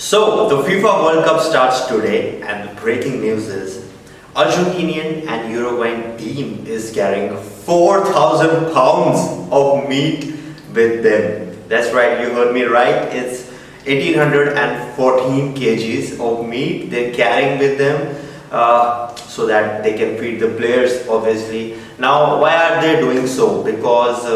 So, the FIFA World Cup starts today, and the breaking news is Argentinian and Uruguayan team is carrying 4,000 pounds of meat with them. That's right, you heard me right. It's 1,814 kgs of meat they're carrying with them so that they can feed the players, obviously. Now, why are they doing so? Because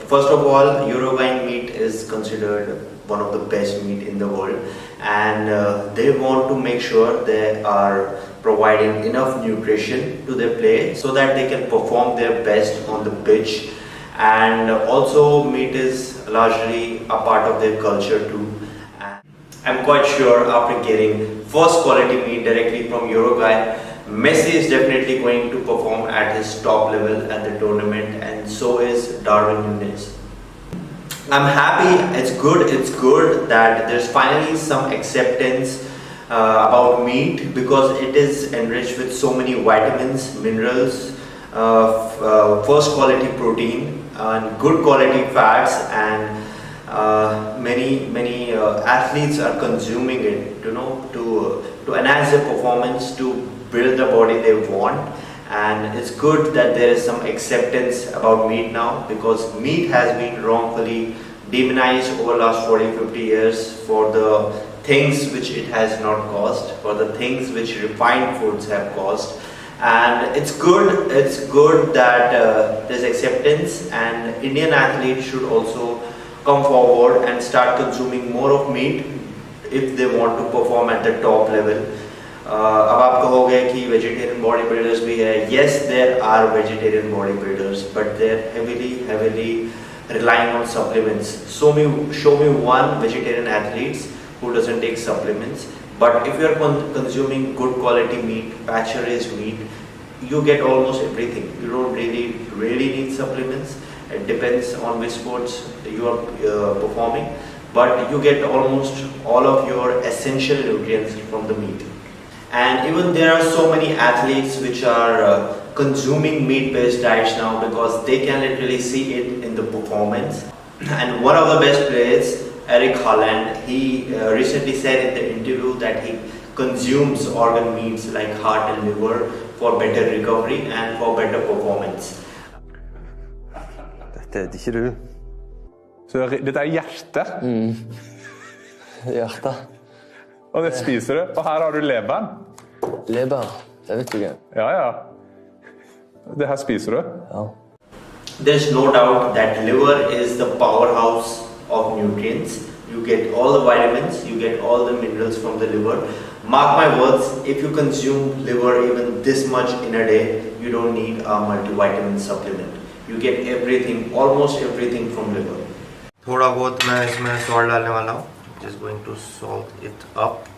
first of all, Uruguayan meat is considered one of the best meat in the world, and they want to make sure they are providing enough nutrition to their players so that they can perform their best on the pitch. And also, meat is largely a part of their culture too. And I'm quite sure after getting first quality meat directly from Uruguay, Messi is definitely going to perform at his top level at the tournament, and so is Darwin Núñez. I'm happy, it's good that there's finally some acceptance about meat, because it is enriched with so many vitamins, minerals, first quality protein and good quality fats, and many athletes are consuming it, to enhance their performance, to build the body they want. And it's good that there is some acceptance about meat now, because meat has been wrongfully demonized over the last 40-50 years for the things which it has not caused, for the things which refined foods have caused. And it's good that there's acceptance, and Indian athletes should also come forward and start consuming more of meat if they want to perform at the top level. अब आप कहोगे कि vegetarian bodybuilders भी है. Yes, there are vegetarian bodybuilders, but they're heavily relying on supplements. Show me one vegetarian athlete who doesn't take supplements. But if you are consuming good quality meat, pasture-raised meat, you get almost everything. You don't really need supplements. It depends on which sports you are performing, but you get almost all of your essential nutrients from the meat. And even there are so many athletes which are consuming meat-based diets now, because they can literally see it in the performance. And one of the best players, Eric Haaland, he recently said in the interview that he consumes organ meats like heart and liver for better recovery and for better performance. Dette vet ikke du. Så dette er hjertet? Hjertet. Og det spiser du. Og her har du leveren. Leber, det vet du ikke. Ja. Det her spiser du. Ja. There's no doubt that liver is the powerhouse of nutrients. You get all the vitamins, you get all the minerals from the liver. Mark my words, if you consume liver even this much in a day, you don't need a multivitamin supplement. You get everything, almost everything from liver. थोड़ा बहुत मैं इसमें salt डालने वाला हूँ. Just going to salt it up.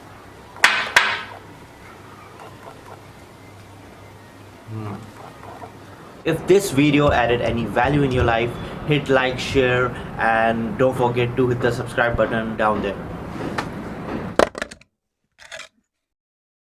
If this video added any value in your life, hit like, share, and don't forget to hit the subscribe button down there.